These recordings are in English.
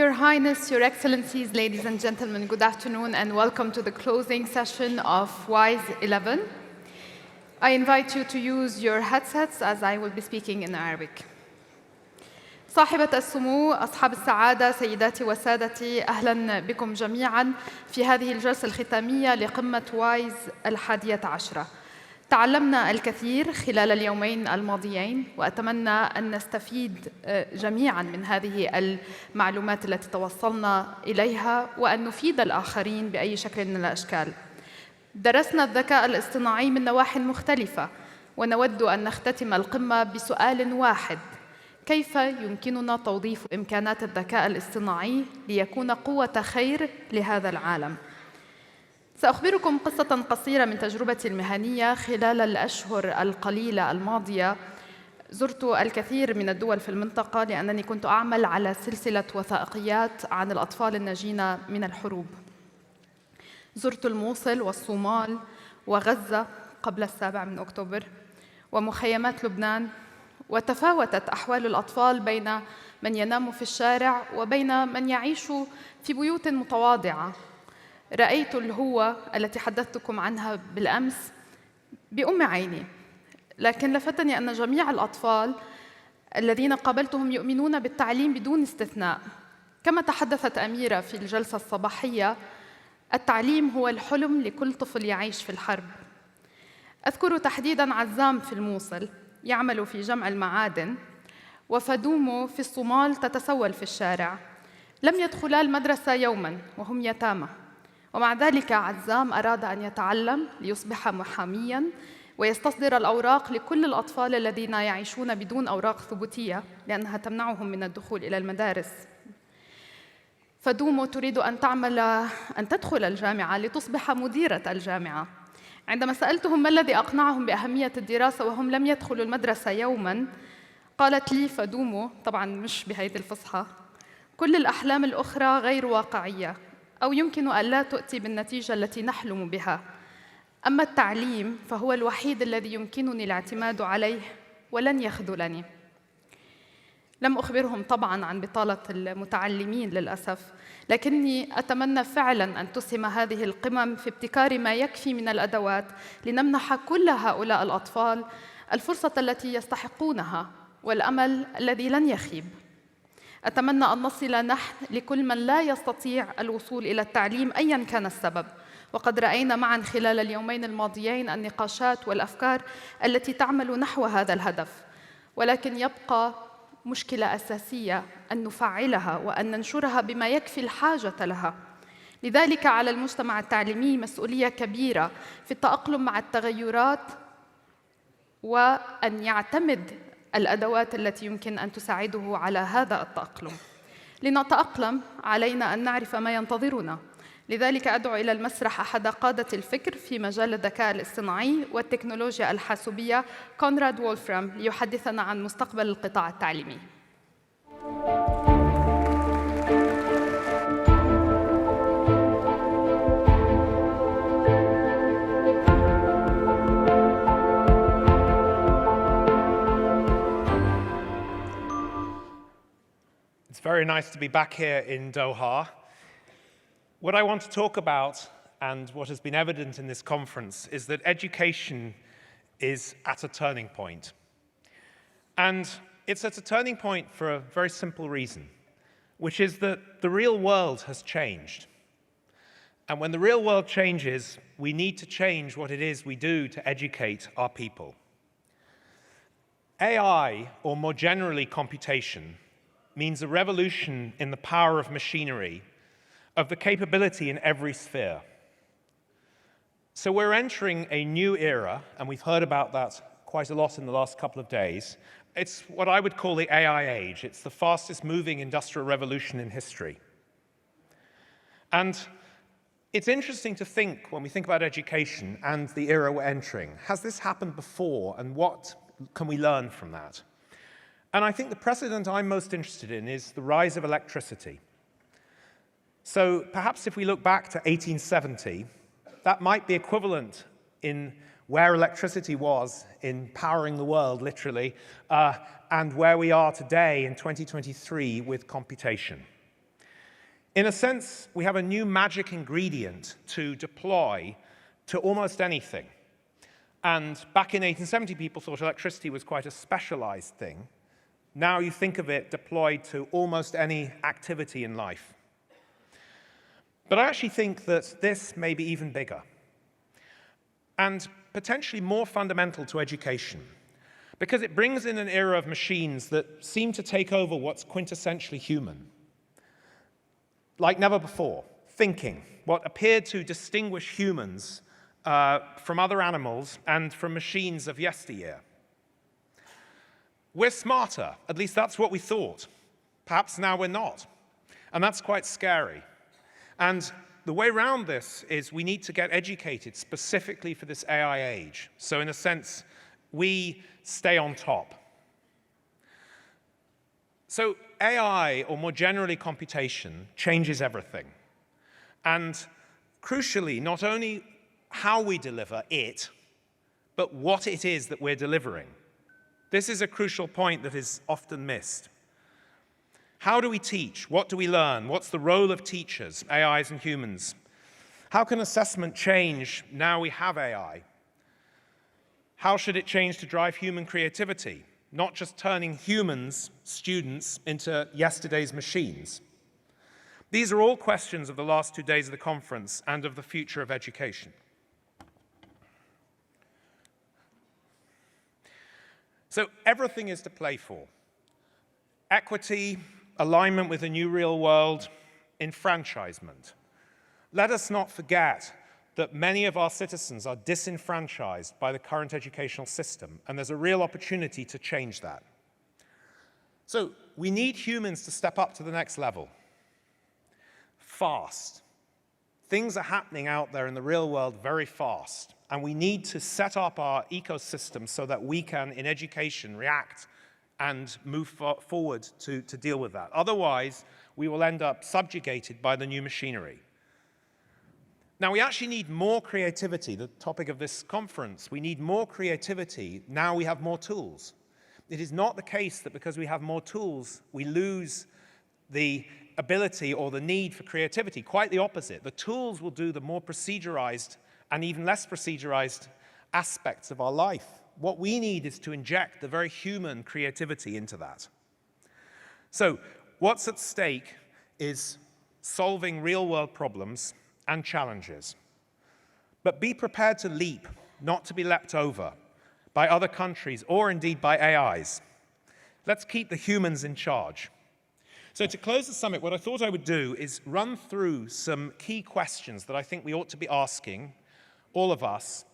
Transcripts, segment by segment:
Your Highness, Your Excellencies, ladies and gentlemen, good afternoon and welcome to the closing session of WISE 11. I invite you to use your headsets as I will be speaking in Arabic. صاحبة السمو، أصحاب السعادة، سيداتي وسادتي، أهلاً بكم جميعاً في هذه الجلسة الختامية لقمة وايز 11. تعلمنا الكثير خلال اليومين الماضيين، وأتمنى أن نستفيد جميعاً من هذه المعلومات التي توصلنا إليها وأن نفيد الآخرين بأي شكل من الأشكال. درسنا الذكاء الاصطناعي من نواحي مختلفة، ونود أن نختتم القمة بسؤال واحد: كيف يمكننا توظيف إمكانات الذكاء الاصطناعي ليكون قوة خير لهذا العالم؟ سأخبركم قصة قصيرة من تجربتي المهنية. خلال الأشهر القليلة الماضية زرت الكثير من الدول في المنطقة لأنني كنت أعمل على سلسلة وثائقيات عن الأطفال الناجين من الحروب. زرت الموصل والصومال وغزة قبل 7 أكتوبر ومخيمات لبنان، وتفاوتت أحوال الأطفال بين من ينام في الشارع وبين من يعيش في بيوت متواضعة. رأيت الهوة التي حدثتكم عنها بالأمس بأم عيني، لكن لفتني أن جميع الأطفال الذين قابلتهم يؤمنون بالتعليم بدون استثناء. كما تحدثت أميرة في الجلسة الصباحية، التعليم هو الحلم لكل طفل يعيش في الحرب. أذكر تحديداً عزام في الموصل يعمل في جمع المعادن، وفدومو في الصومال تتسول في الشارع. لم يدخلا المدرسة يوماً وهم يتامى، ومع ذلك عزام أراد أن يتعلم ليصبح محامياً ويستصدر الأوراق لكل الأطفال الذين يعيشون بدون أوراق ثبوتية لأنها تمنعهم من الدخول إلى المدارس. فدومو تريد أن تدخل الجامعة لتصبح مديرة الجامعة. عندما سألتهم ما الذي أقنعهم بأهمية الدراسة وهم لم يدخلوا المدرسة يوماً، قالت لي فدومو، طبعاً مش بهذه الفصحى: كل الأحلام الأخرى غير واقعية، أو يمكن أن لا تؤتي بالنتيجة التي نحلم بها. أما التعليم فهو الوحيد الذي يمكنني الاعتماد عليه ولن يخذلني. لم أخبرهم طبعاً عن بطالة المتعلمين للأسف، لكني أتمنى فعلاً أن تسهم هذه القمم في ابتكار ما يكفي من الأدوات لنمنح كل هؤلاء الأطفال الفرصة التي يستحقونها والأمل الذي لن يخيب. أتمنى أن نصل نحن لكل من لا يستطيع الوصول إلى التعليم أياً كان السبب، وقد رأينا معاً خلال اليومين الماضيين النقاشات والأفكار التي تعمل نحو هذا الهدف، ولكن يبقى مشكلة أساسية أن نفعلها وأن ننشرها بما يكفي الحاجة لها. لذلك على المجتمع التعليمي مسؤولية كبيرة في التأقلم مع التغيرات وأن يعتمد الأدوات التي يمكن أن تساعده على هذا التأقلم. لنتأقلم علينا أن نعرف ما ينتظرنا. لذلك أدعو إلى المسرح أحد قادة الفكر في مجال الذكاء الاصطناعي والتكنولوجيا الحاسوبية، كونراد وولفرام، ليحدثنا عن مستقبل القطاع التعليمي. It's very nice to be back here in Doha. What I want to talk about, and what has been evident in this conference, is that education is at a turning point. And it's at a turning point for a very simple reason, which is that the real world has changed. And when the real world changes, we need to change what it is we do to educate our people. AI, or more generally computation, means a revolution in the power of machinery, of the capability in every sphere. So we're entering a new era, and we've heard about that quite a lot in the last couple of days. It's what I would call the AI age. It's the fastest moving industrial revolution in history. And it's interesting to think, when we think about education and the era we're entering, has this happened before, and what can we learn from that? And I think the precedent I'm most interested in is the rise of electricity. So perhaps if we look back to 1870, that might be equivalent in where electricity was in powering the world, literally, and where we are today in 2023 with computation. In a sense, we have a new magic ingredient to deploy to almost anything. And back in 1870, people thought electricity was quite a specialized thing. Now you think of it deployed to almost any activity in life. But I actually think that this may be even bigger and potentially more fundamental to education, because it brings in an era of machines that seem to take over what's quintessentially human. Like never before, thinking, what appeared to distinguish humans from other animals and from machines of yesteryear. We're smarter, at least that's what we thought. Perhaps now we're not. And that's quite scary. And the way around this is we need to get educated specifically for this AI age. So in a sense, we stay on top. So AI, or more generally computation, changes everything. And crucially, not only how we deliver it, but what it is that we're delivering. This is a crucial point that is often missed. How do we teach? What do we learn? What's the role of teachers, AIs and humans? How can assessment change now we have AI? How should it change to drive human creativity? Not just turning humans, students, into yesterday's machines. These are all questions of the last 2 days of the conference and of the future of education. So everything is to play for. Equity, alignment with the new real world, enfranchisement. Let us not forget that many of our citizens are disenfranchised by the current educational system, and there's a real opportunity to change that. So we need humans to step up to the next level. Fast. Things are happening out there in the real world very fast, and we need to set up our ecosystem so that we can, in education, react and move forward to deal with that. Otherwise, we will end up subjugated by the new machinery. Now, we actually need more creativity, the topic of this conference. We need more creativity. Now we have more tools. It is not the case that because we have more tools, we lose the ability or the need for creativity. Quite the opposite. The tools will do the more procedurized and even less procedurized aspects of our life. What we need is to inject the very human creativity into that. So, what's at stake is solving real-world problems and challenges. But be prepared to leap, not to be leapt over by other countries or indeed by AIs. Let's keep the humans in charge. So to close the summit, what I thought I would do is run through some key questions that I think we ought to be asking, all of us,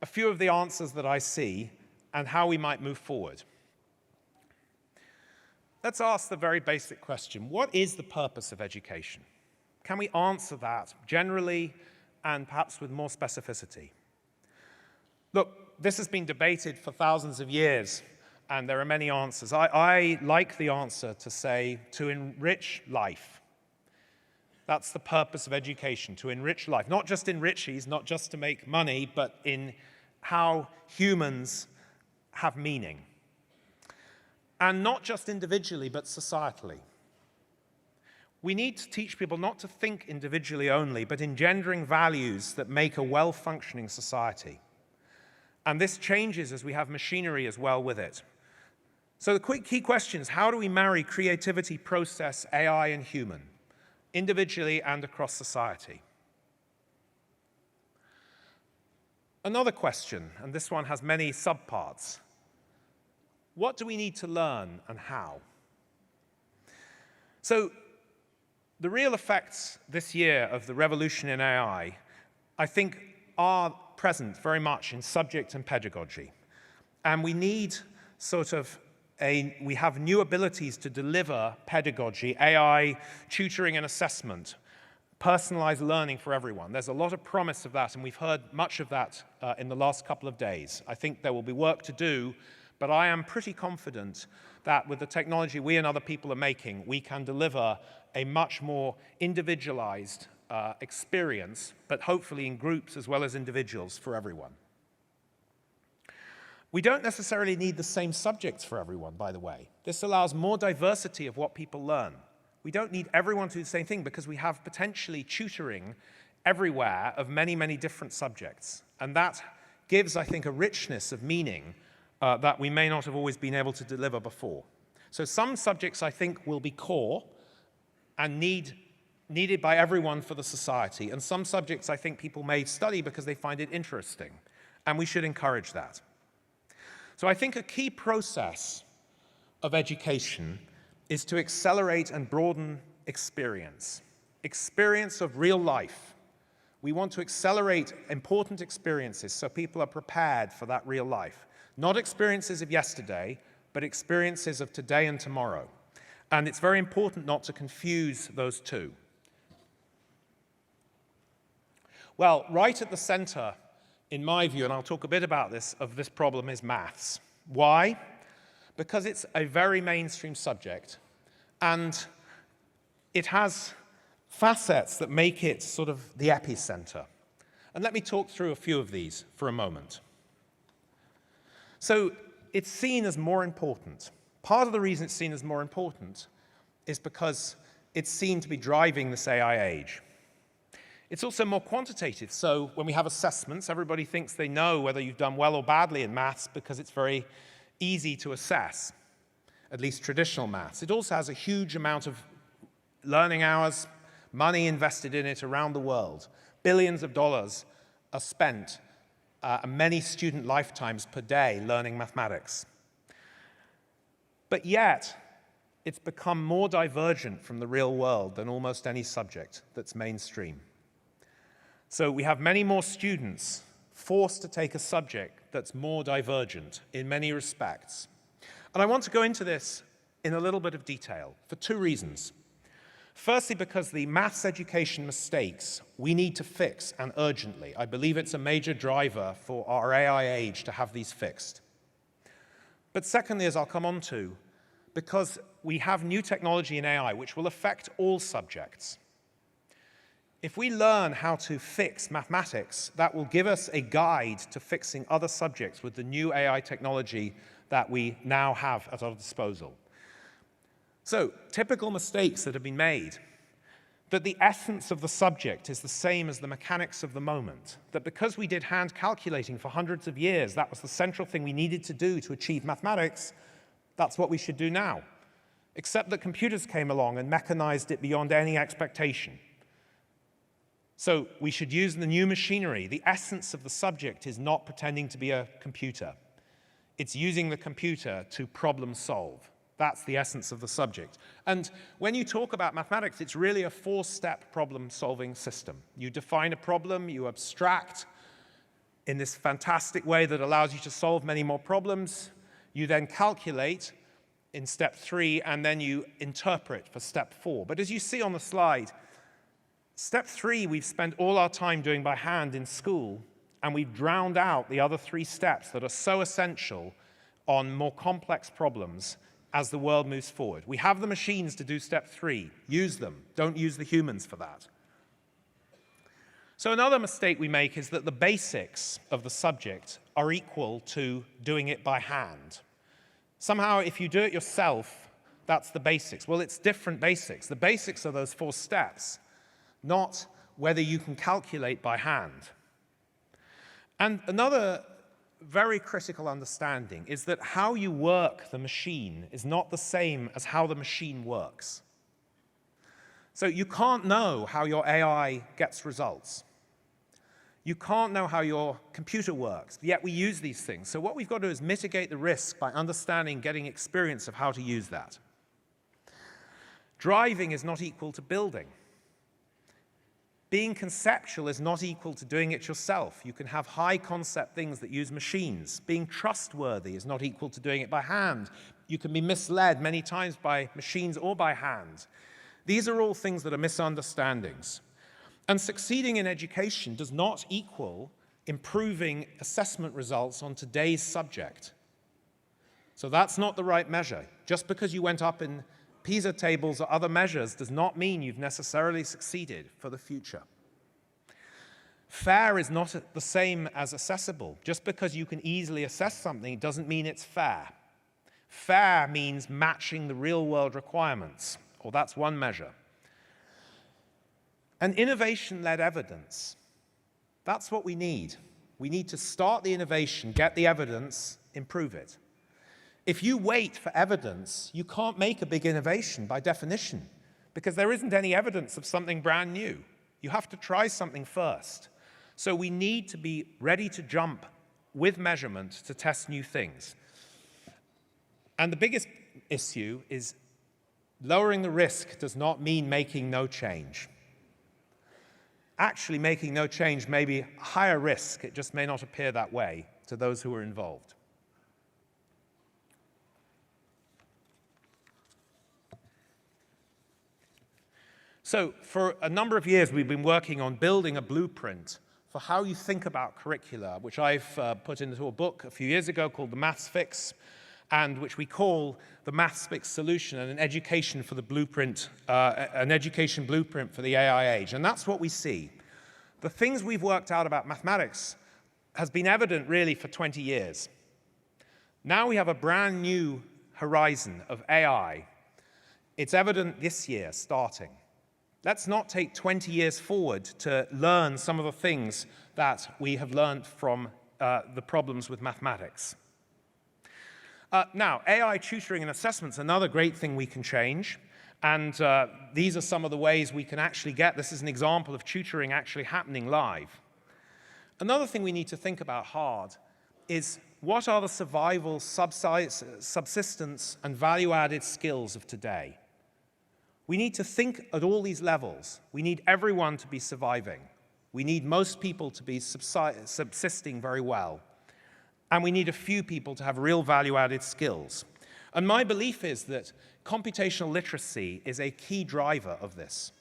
a few of the answers that I see, and how we might move forward. Let's ask the very basic question: what is the purpose of education? Can we answer that generally and perhaps with more specificity? Look, this has been debated for thousands of years, and there are many answers. I like the answer to say, to enrich life. That's the purpose of education, to enrich life. Not just enriches, not just to make money, but in how humans have meaning. And not just individually, but societally. We need to teach people not to think individually only, but engendering values that make a well-functioning society. And this changes as we have machinery as well with it. So the quick key question is, how do we marry creativity, process, AI, and human, individually and across society? Another question, and this one has many subparts. What do we need to learn and how? So the real effects this year of the revolution in AI, I think, are present very much in subject and pedagogy. And we need we have new abilities to deliver pedagogy, AI, tutoring and assessment, personalized learning for everyone. There's a lot of promise of that, and we've heard much of that in the last couple of days. I think there will be work to do, but I am pretty confident that with the technology we and other people are making, we can deliver a much more individualized experience, but hopefully in groups as well as individuals for everyone. We don't necessarily need the same subjects for everyone, by the way. This allows more diversity of what people learn. We don't need everyone to do the same thing because we have potentially tutoring everywhere of many, many different subjects. And that gives, I think, a richness of meaning that we may not have always been able to deliver before. So some subjects, I think, will be core and needed by everyone for the society. And some subjects, I think, people may study because they find it interesting. And we should encourage that. So I think a key process of education is to accelerate and broaden experience of real life. We want to accelerate important experiences so people are prepared for that real life. Not experiences of yesterday, but experiences of today and tomorrow. And it's very important not to confuse those two. Well, right at the center, in my view, and I'll talk a bit about this, of this problem is maths. Why? Because it's a very mainstream subject, and it has facets that make it sort of the epicenter. And let me talk through a few of these for a moment. So it's seen as more important. Part of the reason it's seen as more important is because it's seen to be driving this AI age. It's also more quantitative. So when we have assessments, everybody thinks they know whether you've done well or badly in maths because it's very easy to assess, at least traditional maths. It also has a huge amount of learning hours, money invested in it around the world. Billions of dollars are spent, many student lifetimes per day learning mathematics. But yet, it's become more divergent from the real world than almost any subject that's mainstream. So we have many more students forced to take a subject that's more divergent in many respects. And I want to go into this in a little bit of detail for two reasons. Firstly, because the maths education mistakes we need to fix, and urgently. I believe it's a major driver for our AI age to have these fixed. But secondly, as I'll come on to, because we have new technology in AI which will affect all subjects. If we learn how to fix mathematics, that will give us a guide to fixing other subjects with the new AI technology that we now have at our disposal. So, typical mistakes that have been made, that the essence of the subject is the same as the mechanics of the moment, that because we did hand calculating for hundreds of years, that was the central thing we needed to do to achieve mathematics, that's what we should do now. Except that computers came along and mechanized it beyond any expectation. So we should use the new machinery. The essence of the subject is not pretending to be a computer. It's using the computer to problem solve. That's the essence of the subject. And when you talk about mathematics, it's really a four-step problem-solving system. You define a problem, you abstract in this fantastic way that allows you to solve many more problems. You then calculate in step 3, and then you interpret for step 4. But as you see on the slide, step 3 we've spent all our time doing by hand in school, and we've drowned out the other 3 steps that are so essential on more complex problems as the world moves forward. We have the machines to do step 3. Use them. Don't use the humans for that. So another mistake we make is that the basics of the subject are equal to doing it by hand. Somehow, if you do it yourself, that's the basics. Well, it's different basics. The basics are those 4 steps, not whether you can calculate by hand. And another very critical understanding is that how you work the machine is not the same as how the machine works. So you can't know how your AI gets results. You can't know how your computer works, yet we use these things. So what we've got to do is mitigate the risk by understanding, getting experience of how to use that. Driving is not equal to building. Being conceptual is not equal to doing it yourself. You can have high concept things that use machines. Being trustworthy is not equal to doing it by hand. You can be misled many times by machines or by hand. These are all things that are misunderstandings. And succeeding in education does not equal improving assessment results on today's subject. So that's not the right measure. Just because you went up in PISA tables or other measures does not mean you've necessarily succeeded for the future. Fair is not the same as accessible. Just because you can easily assess something doesn't mean it's fair. Fair means matching the real-world requirements or that's one measure. And innovation-led evidence, that's what we need. We need to start the innovation, get the evidence, improve it. If you wait for evidence, you can't make a big innovation by definition, because there isn't any evidence of something brand new. You have to try something first. So we need to be ready to jump with measurement to test new things. And the biggest issue is lowering the risk does not mean making no change. Actually, making no change may be higher risk. It just may not appear that way to those who are involved. So for a number of years, we've been working on building a blueprint for how you think about curricula, which I've put into a book a few years ago called The Maths Fix, and which we call the Maths Fix Solution and an education for the blueprint, an education blueprint for the AI age. And that's what we see. The things we've worked out about mathematics has been evident really for 20 years. Now we have a brand new horizon of AI. It's evident this year, starting. Let's not take 20 years forward to learn some of the things that we have learned from the problems with mathematics. Now, AI tutoring and assessment is another great thing we can change. And these are some of the ways we can actually get, this is an example of tutoring actually happening live. Another thing we need to think about hard is what are the survival, subsistence, and value-added skills of today? We need to think at all these levels. We need everyone to be surviving. We need most people to be subsisting very well. And we need a few people to have real value-added skills. And my belief is that computational literacy is a key driver of this.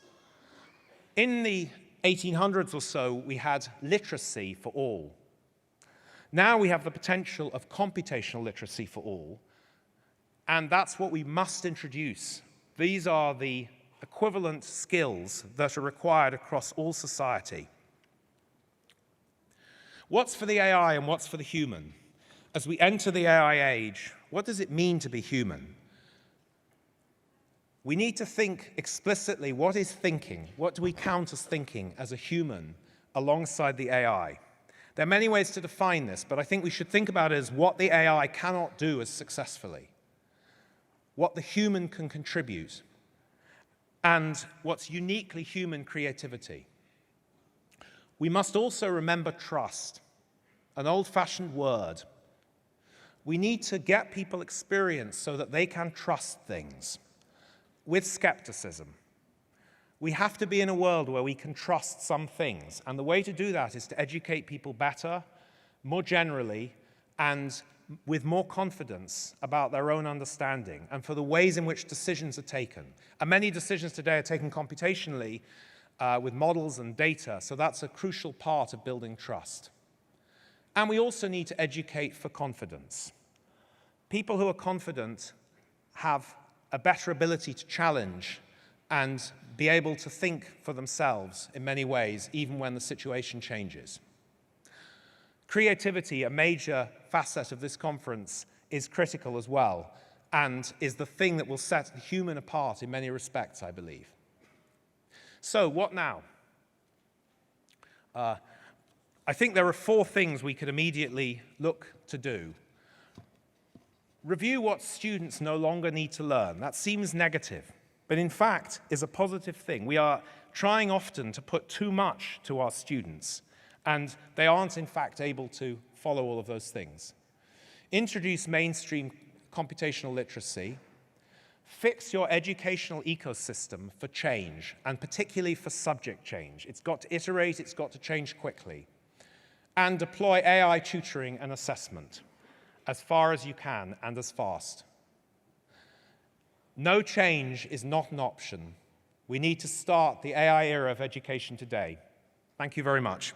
In the 1800s or so, we had literacy for all. Now we have the potential of computational literacy for all. And that's what we must introduce. These are the equivalent skills that are required across all society. What's for the AI and what's for the human? As we enter the AI age, what does it mean to be human? We need to think explicitly, what is thinking? What do we count as thinking as a human alongside the AI? There are many ways to define this, but I think we should think about it as what the AI cannot do as successfully, what the human can contribute, and what's uniquely human creativity. We must also remember trust, an old-fashioned word. We need to get people experience so that they can trust things with skepticism. We have to be in a world where we can trust some things, and the way to do that is to educate people better, more generally, and with more confidence about their own understanding and for the ways in which decisions are taken. And many decisions today are taken computationally with models and data, so that's a crucial part of building trust. And we also need to educate for confidence. People who are confident have a better ability to challenge and be able to think for themselves in many ways, even when the situation changes. Creativity, a major facet of this conference, is critical as well, and is the thing that will set the human apart in many respects, I believe. So, what now? I think there are 4 things we could immediately look to do. Review what students no longer need to learn. That seems negative, but in fact is a positive thing. We are trying often to put too much to our students, and they aren't in fact able to follow all of those things. Introduce mainstream computational literacy. Fix your educational ecosystem for change, and particularly for subject change. It's got to iterate, it's got to change quickly. And deploy AI tutoring and assessment as far as you can and as fast. No change is not an option. We need to start the AI era of education today. Thank you very much.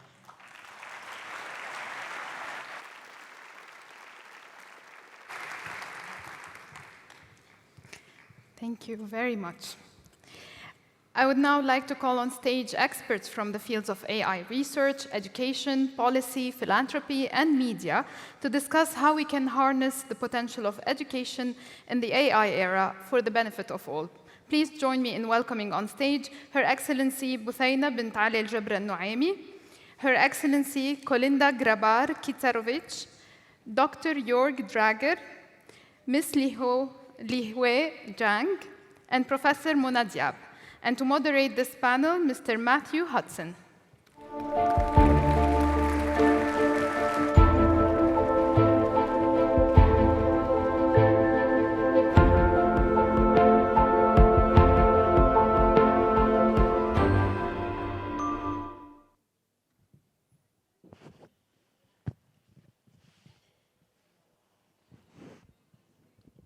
Thank you very much. I would now like to call on stage experts from the fields of AI research, education, policy, philanthropy, and media to discuss how we can harness the potential of education in the AI era for the benefit of all. Please join me in welcoming on stage Her Excellency Buthaina Bint Ali Jabr Nuaimi, Her Excellency Kolinda Grabar-Kitarović, Dr. Jörg Dräger, Ms. Lihui Zhang, and Professor Mona Diab. And to moderate this panel, Mr. Matthew Hutson.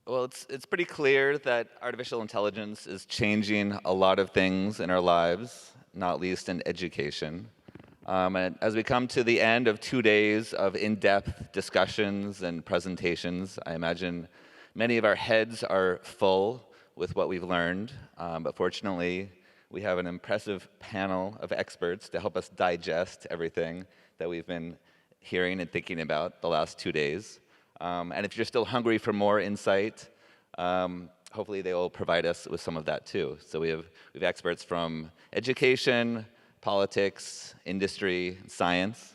Well, it's pretty clear that artificial intelligence is changing a lot of things in our lives, not least in education. And as we come to the end of 2 days of in-depth discussions and presentations, I imagine many of our heads are full with what we've learned. But fortunately, we have an impressive panel of experts to help us digest everything that we've been hearing and thinking about the last 2 days. And if you're still hungry for more insight, hopefully they will provide us with some of that too. So we have experts from education, politics, industry, science.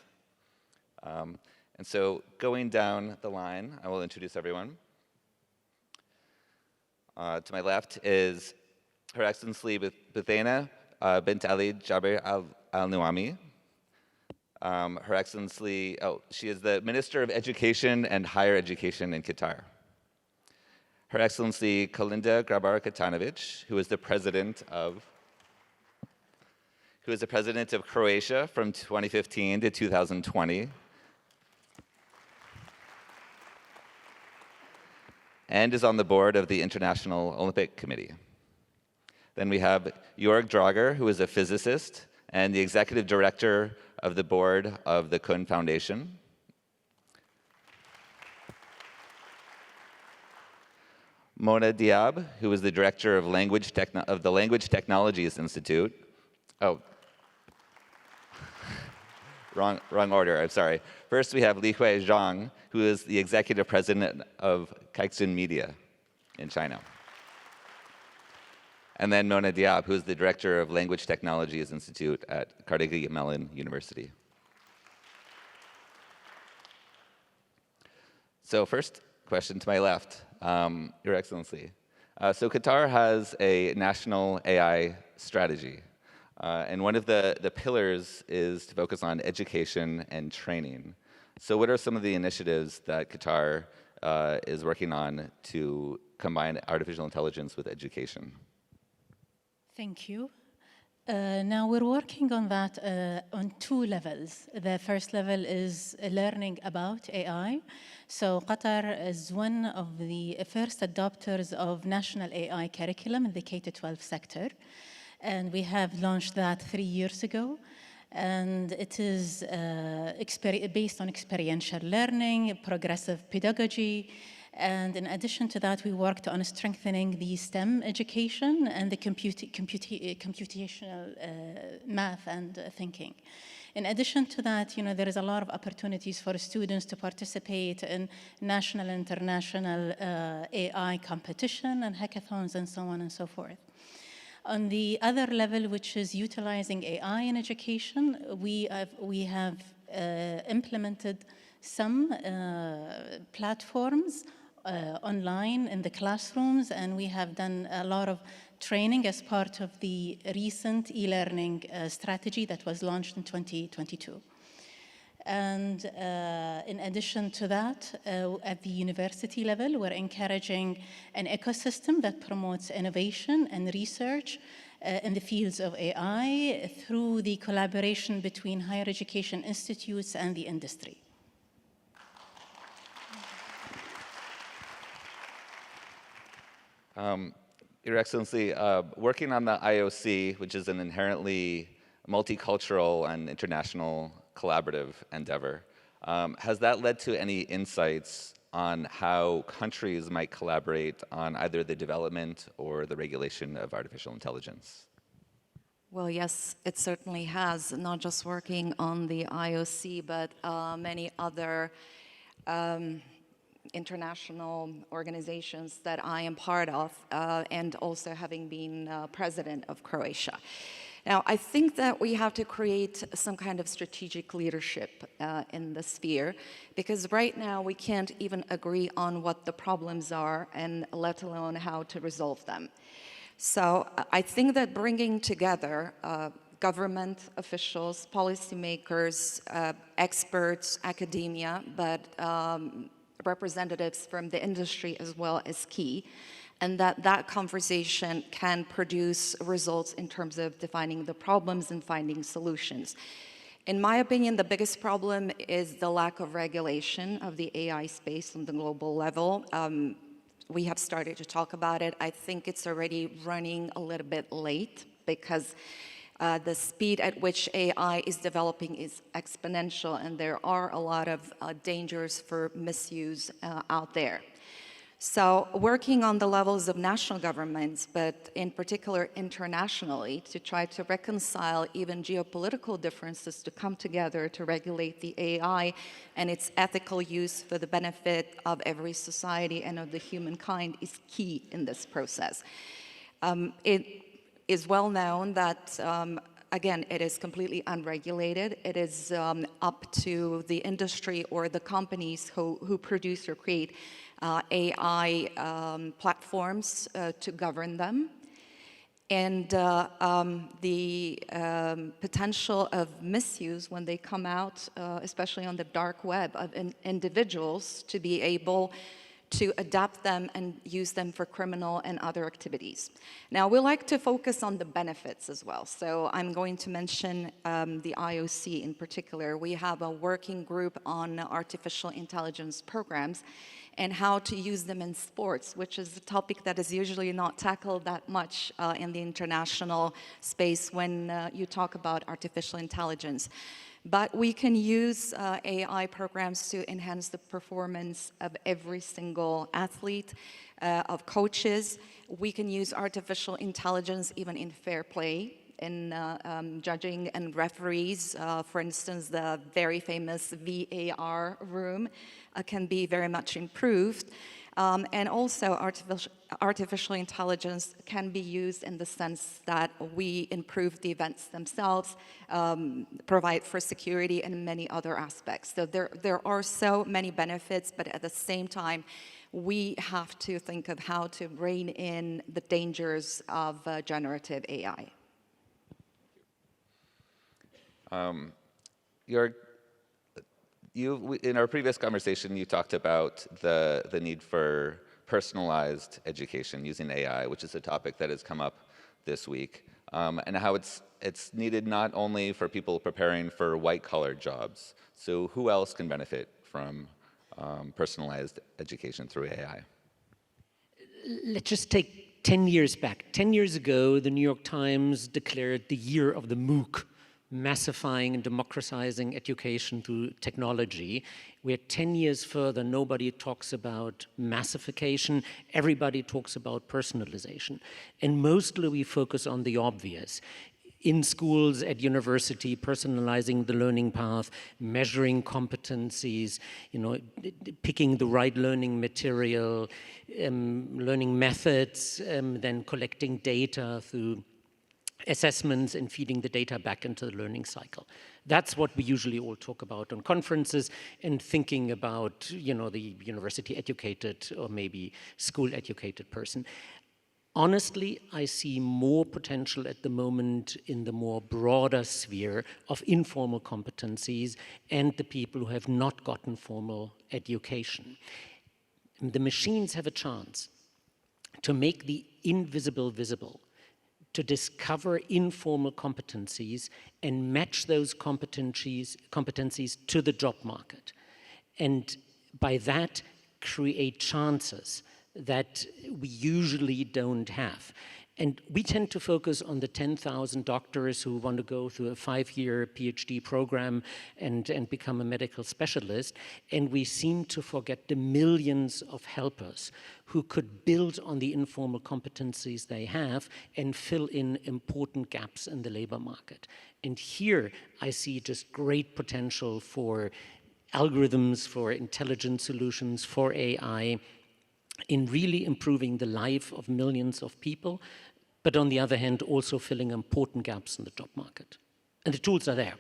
And so going down the line, I will introduce everyone. To my left is Her Excellency Buthaina Bint Ali Jabr al-Nuaimi. Her Excellency, she is the Minister of Education and Higher Education in Qatar. Her Excellency Kolinda Grabar-Kitarović, who is the President of Croatia from 2015 to 2020. And is on the board of the International Olympic Committee. Then we have Jörg Dräger, who is a physicist and the Executive Director of the board of the Kühne Foundation. Mona Diab, who is the Director of the Language Technologies Institute. Oh, wrong order, I'm sorry. First we have Lihui Zhang, who is the Executive President of Caixin Media in China. And then Mona Diab, who is the Director of Language Technologies Institute at Carnegie Mellon University. So first question to my left, Your Excellency. So Qatar has a national AI strategy. And one of the pillars is to focus on education and training. So what are some of the initiatives that Qatar is working on to combine artificial intelligence with education? Thank you. Now we're working on that on 2 levels. The first level is learning about AI. So Qatar is one of the first adopters of national AI curriculum in the K-12 sector. And we have launched that 3 years ago. And it is based on experiential learning, progressive pedagogy. And in addition to that, we worked on strengthening the STEM education and the computational math and thinking. In addition to that, there is a lot of opportunities for students to participate in national and international AI competition and hackathons and so on and so forth. On the other level, which is utilizing AI in education, we have implemented some platforms online in the classrooms, and we have done a lot of training as part of the recent e-learning strategy that was launched in 2022. And in addition to that, at the university level, we're encouraging an ecosystem that promotes innovation and research in the fields of AI through the collaboration between higher education institutes and the industry. Your Excellency, working on the IOC, which is an inherently multicultural and international collaborative endeavor, has that led to any insights on how countries might collaborate on either the development or the regulation of artificial intelligence? Well, yes, it certainly has, not just working on the IOC, but many other international organizations that I am part of, and also having been president of Croatia. Now, I think that we have to create some kind of strategic leadership in the sphere, because right now we can't even agree on what the problems are, and let alone how to resolve them. So I think that bringing together government officials, policymakers, experts, academia, but representatives from the industry as well is key, and that conversation can produce results in terms of defining the problems and finding solutions. In my opinion, the biggest problem is the lack of regulation of the AI space on the global level. We have started to talk about it. I think it's already running a little bit late, because the speed at which AI is developing is exponential, and there are a lot of dangers for misuse out there. So working on the levels of national governments, but in particular internationally, to try to reconcile even geopolitical differences to come together to regulate the AI and its ethical use for the benefit of every society and of the humankind is key in this process. It is well known that again, it is completely unregulated. It is up to the industry or the companies who produce or create AI platforms to govern them. And the potential of misuse when they come out, especially on the dark web, of individuals to be able to adapt them and use them for criminal and other activities. Now, we like to focus on the benefits as well. So I'm going to mention the IOC in particular. We have a working group on artificial intelligence programs and how to use them in sports, which is a topic that is usually not tackled that much in the international space when you talk about artificial intelligence. But we can use AI programs to enhance the performance of every single athlete, of coaches. We can use artificial intelligence even in fair play, in judging and referees. For instance, the very famous VAR room can be very much improved. And also artificial intelligence can be used in the sense that we improve the events themselves, provide for security and many other aspects. So there are so many benefits, but at the same time, we have to think of how to rein in the dangers of generative AI. Jörg, in our previous conversation, you talked about the need for personalized education using AI, which is a topic that has come up this week, and how it's needed not only for people preparing for white-collar jobs. So who else can benefit from personalized education through AI? Let's just take 10 years back. 10 years ago, the New York Times declared the year of the MOOC, massifying and democratizing education through technology. We're 10 years further, nobody talks about massification, everybody talks about personalization. And mostly we focus on the obvious. In schools, at university, personalizing the learning path, measuring competencies, picking the right learning material, learning methods, then collecting data through assessments and feeding the data back into the learning cycle. That's what we usually all talk about on conferences and thinking about, the university-educated or maybe school-educated person. Honestly, I see more potential at the moment in the more broader sphere of informal competencies and the people who have not gotten formal education. The machines have a chance to make the invisible visible, to discover informal competencies and match those competencies to the job market. And by that, create chances that we usually don't have. And we tend to focus on the 10,000 doctors who want to go through a 5-year PhD program and become a medical specialist. And we seem to forget the millions of helpers who could build on the informal competencies they have and fill in important gaps in the labor market. And here I see just great potential for algorithms, for intelligent solutions, for AI, in really improving the life of millions of people, but on the other hand, also filling important gaps in the job market. And the tools are there.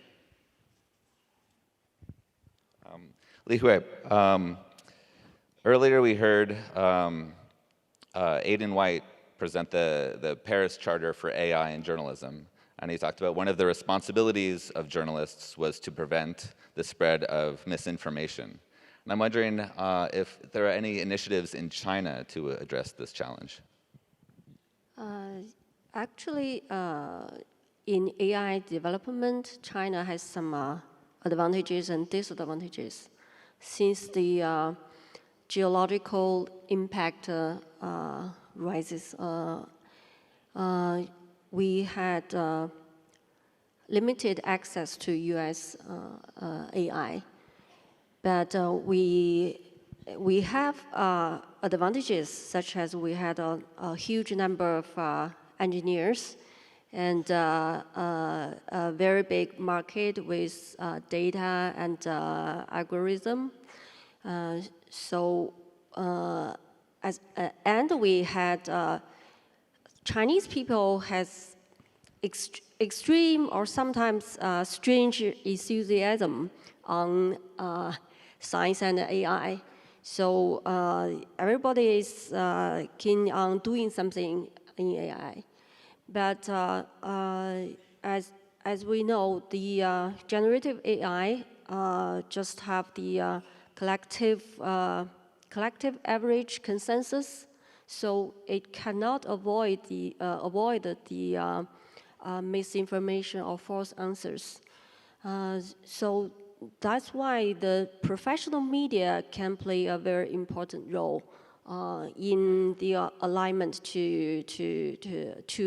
Lihui, earlier we heard Aidan White present the Paris Charter for AI in journalism, and he talked about one of the responsibilities of journalists was to prevent the spread of misinformation. And I'm wondering if there are any initiatives in China to address this challenge. Actually, in AI development, China has some advantages and disadvantages. Since the geological impact rises, we had limited access to US AI. But we have advantages, such as we had a huge number of engineers and a very big market with data and algorithm. And we had Chinese people has extreme or sometimes strange enthusiasm on science and AI. So everybody is keen on doing something in AI. But as we know, the generative AI just have the collective average consensus, so it cannot avoid the misinformation or false answers. So that's why the professional media can play a very important role in the alignment to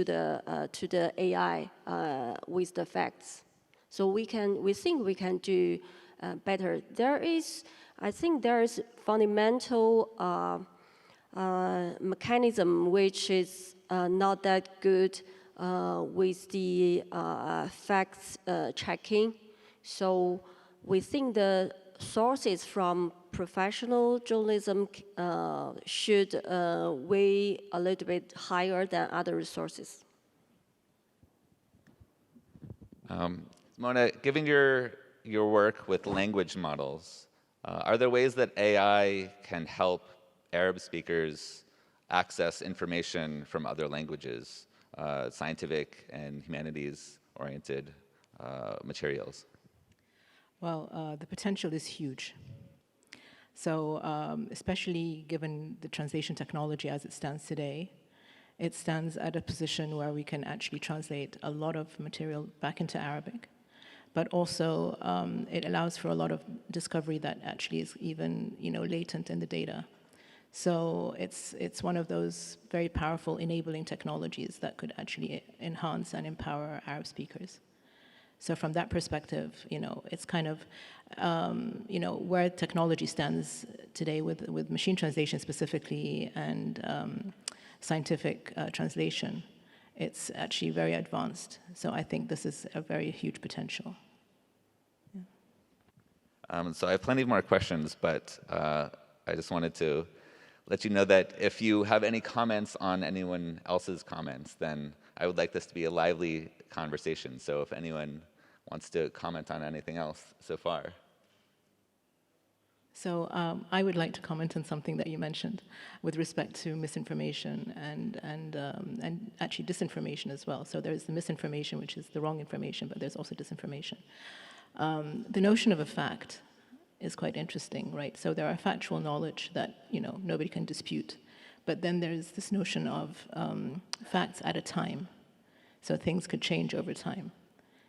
the AI with the facts. So we think we can do better. I think there is fundamental mechanism which is not that good with the facts checking. So we think the sources from professional journalism should weigh a little bit higher than other resources. Mona, given your work with language models, are there ways that AI can help Arab speakers access information from other languages, scientific and humanities-oriented materials? Well, the potential is huge. So especially given the translation technology as it stands today, it stands at a position where we can actually translate a lot of material back into Arabic, but also it allows for a lot of discovery that actually is even latent in the data. So it's one of those very powerful enabling technologies that could actually enhance and empower Arab speakers. So from that perspective, it's kind of, where technology stands today with machine translation specifically and scientific translation, it's actually very advanced. So I think this is a very huge potential. Yeah. So I have plenty more questions, but I just wanted to let you know that if you have any comments on anyone else's comments, then I would like this to be a lively conversation. So if anyone wants to comment on anything else so far. So I would like to comment on something that you mentioned with respect to misinformation and actually disinformation as well. So there's the misinformation, which is the wrong information, but there's also disinformation. The notion of a fact is quite interesting, right? So there are factual knowledge that nobody can dispute, but then there's this notion of facts at a time. So things could change over time.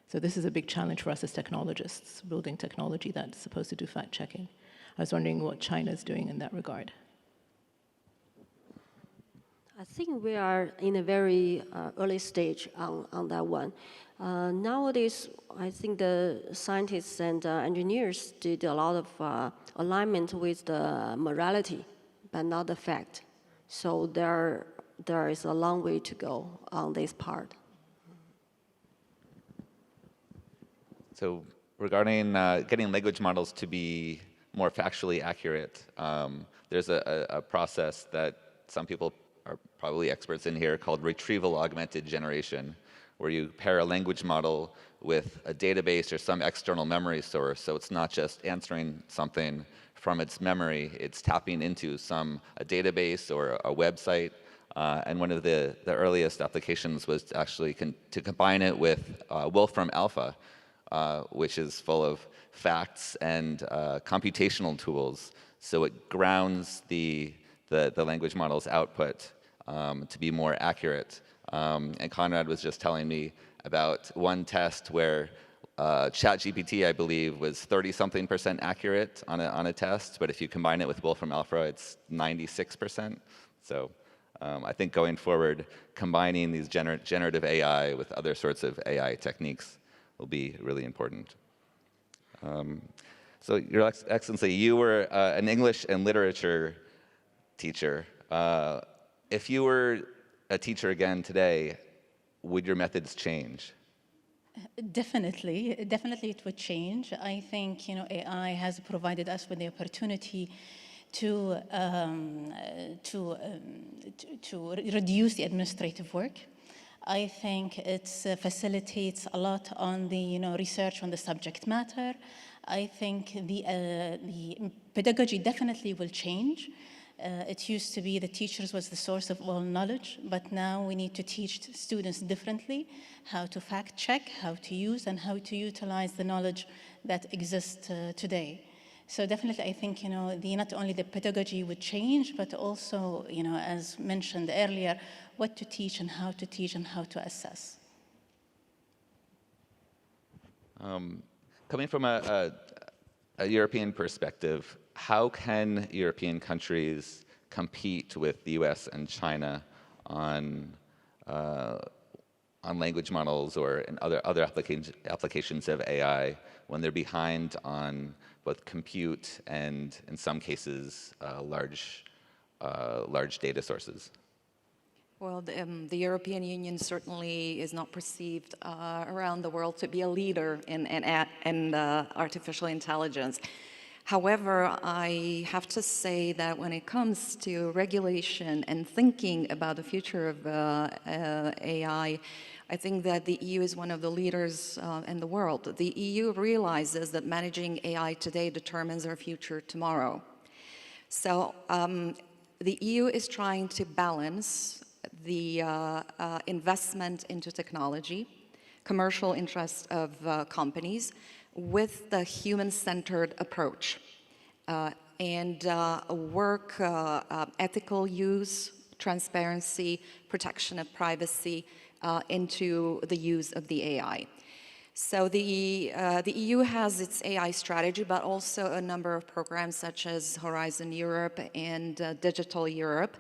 So this is a big challenge for us as technologists, building technology that's supposed to do fact-checking. I was wondering what China is doing in that regard. I think we are in a very early stage on that one. Nowadays, I think the scientists and engineers did a lot of alignment with the morality, but not the fact. So there is a long way to go on this part. So regarding getting language models to be more factually accurate, there's a process that some people are probably experts in here called retrieval augmented generation, where you pair a language model with a database or some external memory source. So it's not just answering something from its memory, it's tapping into a database or a website. And one of the earliest applications was actually to combine it with Wolfram Alpha, which is full of facts and computational tools. So it grounds the language model's output to be more accurate. And Conrad was just telling me about one test where ChatGPT, I believe, was 30-something% accurate on a test, but if you combine it with Wolfram Alpha, it's 96%. So I think going forward, combining these generative AI with other sorts of AI techniques will be really important. So, Your Excellency, you were an English and literature teacher. If you were a teacher again today, would your methods change? Definitely it would change. I think AI has provided us with the opportunity to reduce the administrative work. I think it facilitates a lot on the research on the subject matter. I think the pedagogy definitely will change. It used to be the teachers was the source of all knowledge, but now we need to teach students differently how to fact check, how to use, and how to utilize the knowledge that exists today. So definitely, I think not only the pedagogy would change, but also as mentioned earlier, what to teach and how to assess. Coming from a European perspective, how can European countries compete with the US and China on language models or in other applications of AI when they're behind on both compute and, in some cases, large data sources? Well, the European Union certainly is not perceived around the world to be a leader in artificial intelligence. However, I have to say that when it comes to regulation and thinking about the future of AI, I think that the EU is one of the leaders in the world. The EU realizes that managing AI today determines our future tomorrow. So the EU is trying to balance the investment into technology, commercial interests of companies, with the human-centered approach and work ethical use, transparency, protection of privacy into the use of the AI. So the EU has its AI strategy, but also a number of programs such as Horizon Europe and Digital Europe,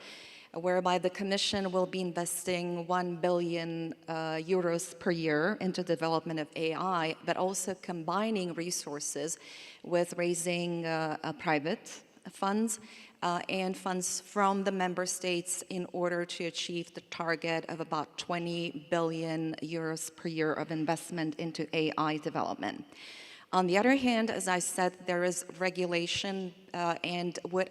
whereby the Commission will be investing 1 billion euros per year into development of AI, but also combining resources with raising private funds and funds from the member states in order to achieve the target of about 20 billion euros per year of investment into AI development. On the other hand, as I said, there is regulation, and what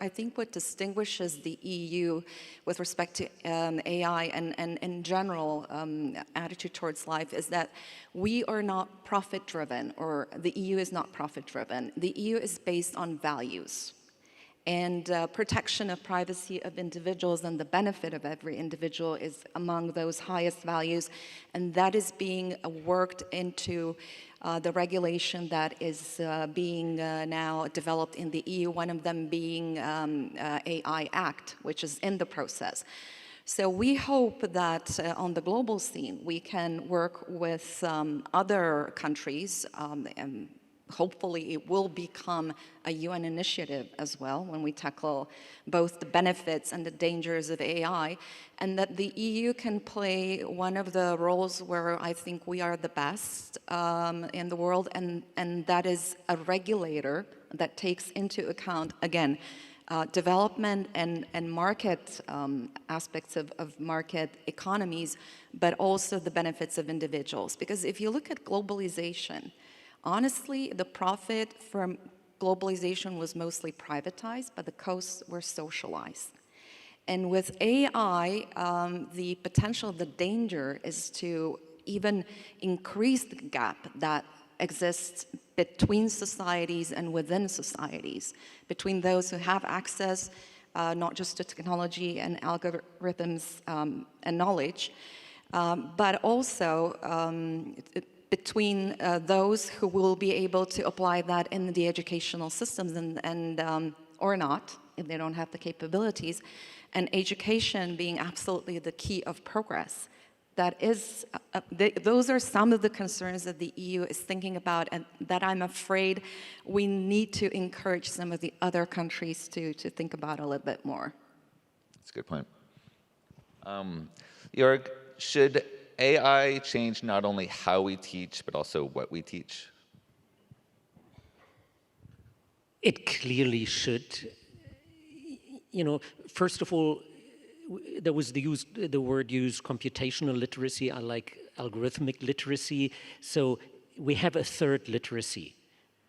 distinguishes the EU with respect to AI and in general attitude towards life is that we are not profit-driven, or the EU is not profit-driven. The EU is based on values. And protection of privacy of individuals and the benefit of every individual is among those highest values, and that is being worked into the regulation that is being now developed in the EU, one of them being AI Act, which is in the process. So we hope that on the global scene, we can work with other countries, and hopefully it will become a UN initiative as well when we tackle both the benefits and the dangers of AI, and that the EU can play one of the roles where I think we are the best in the world, and that is a regulator that takes into account, again, development and market aspects of market economies, but also the benefits of individuals. Because if you look at globalization, Honestly, the profit from globalization was mostly privatized, but the costs were socialized. And with AI, the potential, the danger is to even increase the gap that exists between societies and within societies, between those who have access not just to technology and algorithms and knowledge, but also between those who will be able to apply that in the educational systems and or not, if they don't have the capabilities, and education being absolutely the key of progress. That is, those are some of the concerns that the EU is thinking about, and that I'm afraid we need to encourage some of the other countries to think about a little bit more. That's a good point. Jörg, should AI change not only how we teach, but also what we teach? It clearly should. You know, first of all, there was the word used, computational literacy. I like algorithmic literacy. So we have a third literacy,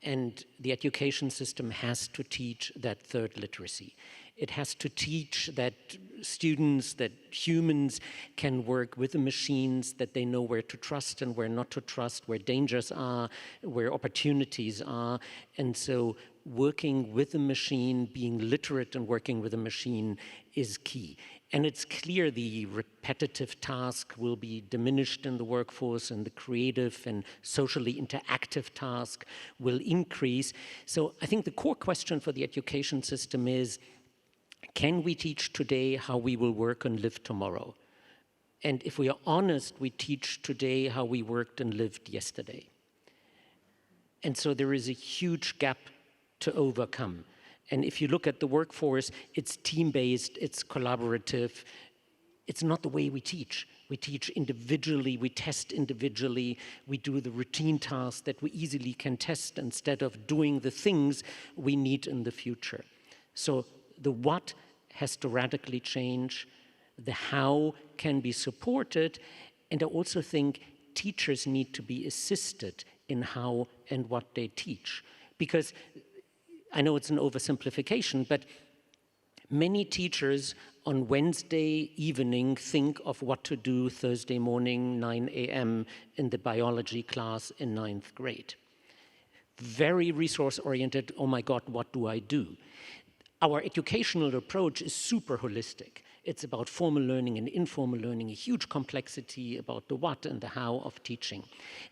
and the education system has to teach that third literacy. It has to teach that students, that humans can work with the machines, that they know where to trust and where not to trust, where dangers are, where opportunities are. And so working with a machine, being literate and working with a machine is key. And it's clear the repetitive task will be diminished in the workforce, and the creative and socially interactive task will increase. So I think the core question for the education system is, can we teach today how we will work and live tomorrow? And if we are honest, we teach today how we worked and lived yesterday. And so there is a huge gap to overcome. And if you look at the workforce, it's team-based, it's collaborative. It's not the way we teach. We teach individually, we test individually, we do the routine tasks that we easily can test instead of doing the things we need in the future. So the what has to radically change, the how can be supported, and I also think teachers need to be assisted in how and what they teach. Because I know it's an oversimplification, but many teachers on Wednesday evening think of what to do Thursday morning, 9 a.m. in the biology class in 9th grade. Very resource-oriented, oh my God, what do I do? Our educational approach is super holistic. It's about formal learning and informal learning, a huge complexity about the what and the how of teaching.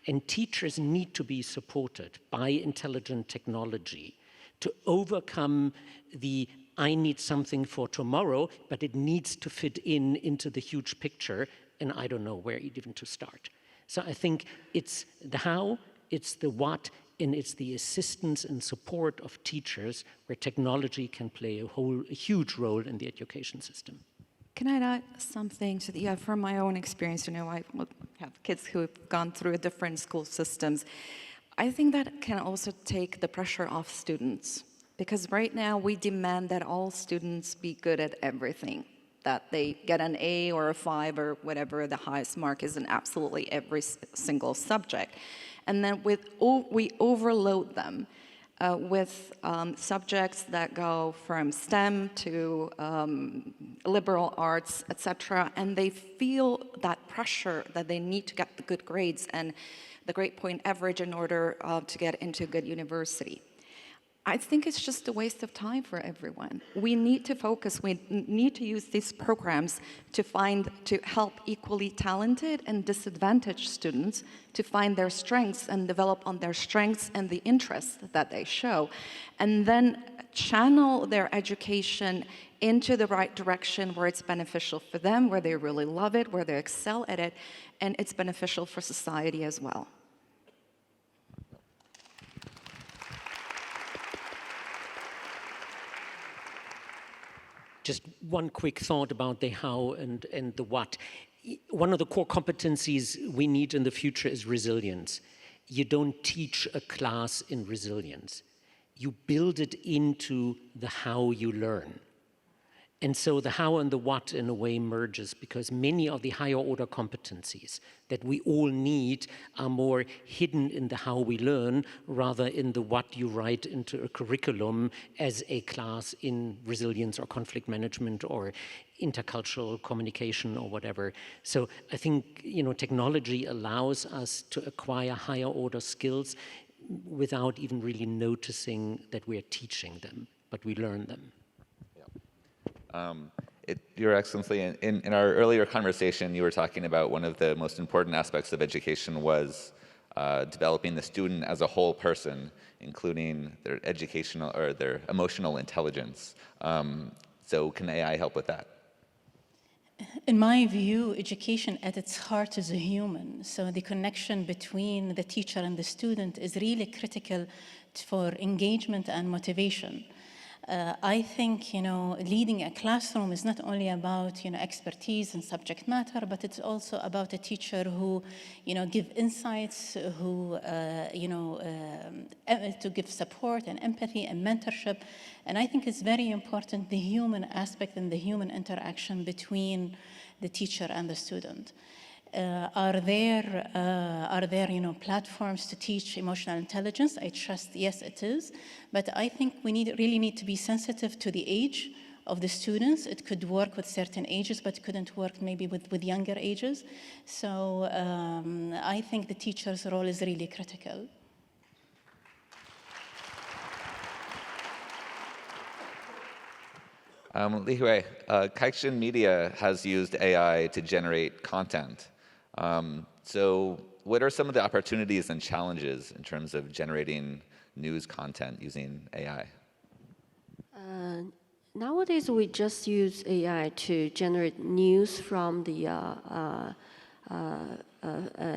And teachers need to be supported by intelligent technology to overcome the I need something for tomorrow, but it needs to fit into the huge picture, and I don't know where even to start. So I think it's the how, it's the what, and it's the assistance and support of teachers where technology can play a huge role in the education system. Can I add something to the, from my own experience? You know, I have kids who have gone through different school systems. I think that can also take the pressure off students, because right now we demand that all students be good at everything, that they get an A or a 5 or whatever the highest mark is in absolutely every single subject. And then we overload them with subjects that go from STEM to liberal arts, etc. And they feel that pressure that they need to get the good grades and the grade point average in order to get into a good university. I think it's just a waste of time for everyone. We need to focus, we need to use these programs to help equally talented and disadvantaged students to find their strengths and develop on their strengths and the interests that they show, and then channel their education into the right direction where it's beneficial for them, where they really love it, where they excel at it, and it's beneficial for society as well. Just one quick thought about the how and the what. One of the core competencies we need in the future is resilience. You don't teach a class in resilience. You build it into the how you learn. And so the how and the what in a way merges, because many of the higher order competencies that we all need are more hidden in the how we learn rather in the what you write into a curriculum as a class in resilience or conflict management or intercultural communication or whatever. So I think, you know, technology allows us to acquire higher order skills without even really noticing that we're teaching them, but we learn them. Your Excellency, in our earlier conversation, you were talking about one of the most important aspects of education was developing the student as a whole person, including their educational or their emotional intelligence. So can AI help with that? In my view, education at its heart is a human. So the connection between the teacher and the student is really critical for engagement and motivation. I think, you know, leading a classroom is not only about, you know, expertise and subject matter, but it's also about a teacher who, you know, give insights, who, to give support and empathy and mentorship. And I think it's very important, the human aspect and the human interaction between the teacher and the student. Are there, you know, platforms to teach emotional intelligence? I trust, yes, it is. But I think we really need to be sensitive to the age of the students. It could work with certain ages, but couldn't work maybe with younger ages. So I think the teacher's role is really critical. Lihui, Caixin Media has used AI to generate content. So what are some of the opportunities and challenges in terms of generating news content using AI? Nowadays, we just use AI to generate news from the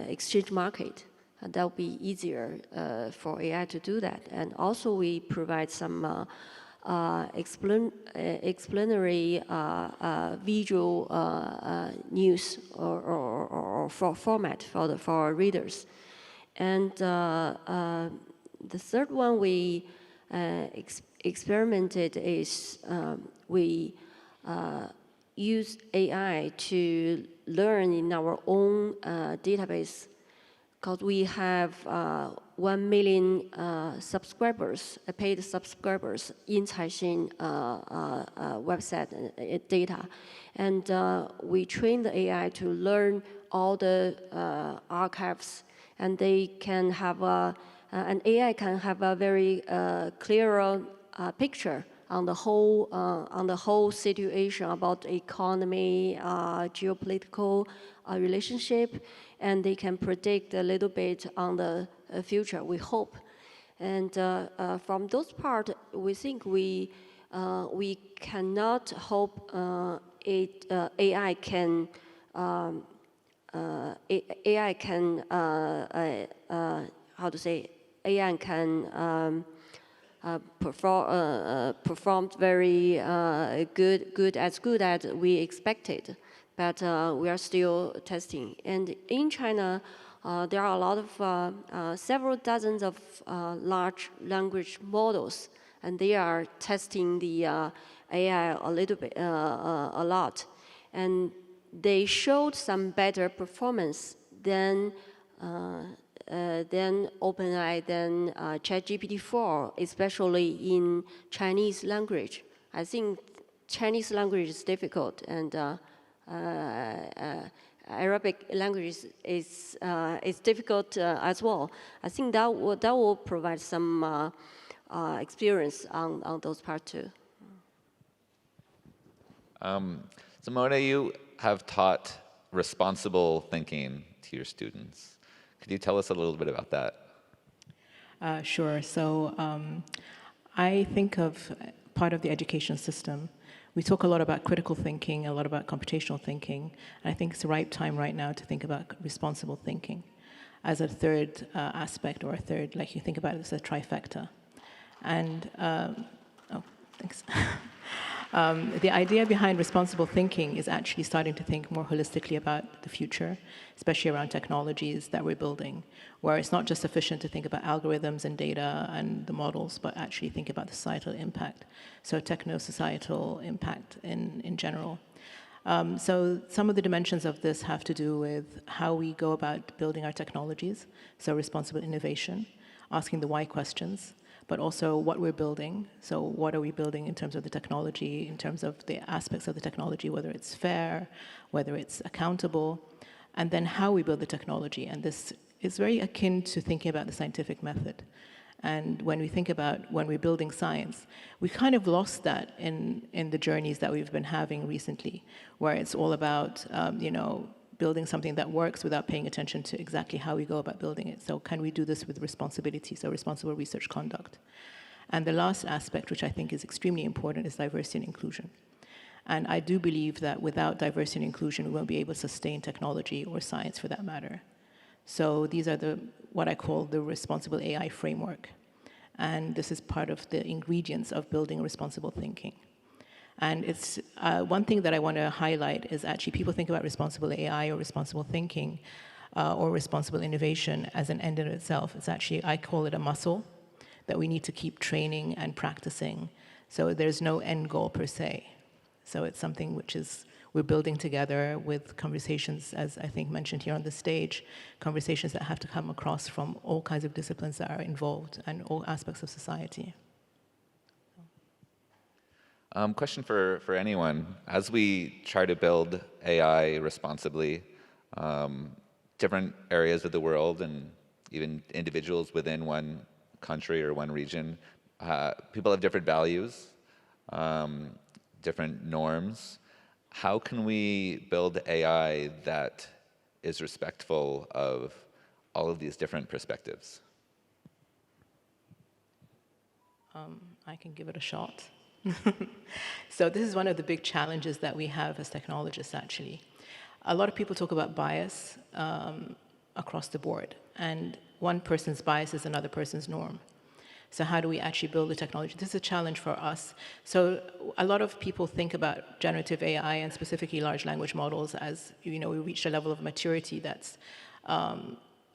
exchange market. And that will be easier for AI to do that. And also, we provide some explanatory visual news or format for our readers. And the third one we experimented is we use AI to learn in our own database, because we have 1 million subscribers, paid subscribers in Caixin website data. And we train the AI to learn all the archives, and they can have an AI can have a very clearer picture on the whole situation about economy, geopolitical relationship, and they can predict a little bit on the future, we hope. And from those parts, we think we cannot hope AI can how to say, AI can performed very good as we expected, but we are still testing. And in China, there are a lot of several dozens of large language models, and they are testing the AI a little bit, a lot, and they showed some better performance than OpenAI, than ChatGPT-4, especially in Chinese language. I think Chinese language is difficult, and Arabic language is difficult as well. I think that will provide some experience on those parts too. So Mona, you have taught responsible thinking to your students. Could you tell us a little bit about that? Sure. So I think of part of the education system. We talk a lot about critical thinking, a lot about computational thinking. And I think it's the right time right now to think about responsible thinking as a third aspect, or a third, like you think about it as a trifecta. And, oh, thanks. The idea behind responsible thinking is actually starting to think more holistically about the future, especially around technologies that we're building, where it's not just sufficient to think about algorithms and data and the models, but actually think about the societal impact, so techno-societal impact in general. So some of the dimensions of this have to do with how we go about building our technologies, so responsible innovation, asking the why questions, but also what we're building. So what are we building in terms of the technology, in terms of the aspects of the technology, whether it's fair, whether it's accountable, and then how we build the technology. And this is very akin to thinking about the scientific method. And when we think about when we're building science, we kind of lost that in the journeys that we've been having recently, where it's all about, building something that works without paying attention to exactly how we go about building it. So can we do this with responsibility, so responsible research conduct? And the last aspect, which I think is extremely important, is diversity and inclusion. And I do believe that without diversity and inclusion, we won't be able to sustain technology or science for that matter. So these are what I call the responsible AI framework. And this is part of the ingredients of building responsible thinking. And it's one thing that I want to highlight is actually people think about responsible AI or responsible thinking or responsible innovation as an end in itself. It's actually, I call it a muscle that we need to keep training and practicing. So there's no end goal per se. So it's something which is we're building together with conversations, as I think mentioned here on the stage, conversations that have to come across from all kinds of disciplines that are involved and all aspects of society. Question for anyone. As we try to build AI responsibly, different areas of the world and even individuals within one country or one region, people have different values, different norms. How can we build AI that is respectful of all of these different perspectives? I can give it a shot. So this is one of the big challenges that we have as technologists, actually. A lot of people talk about bias across the board, and one person's bias is another person's norm. So how do we actually build the technology? This is a challenge for us. So a lot of people think about generative AI and specifically large language models as, we reached a level of maturity that's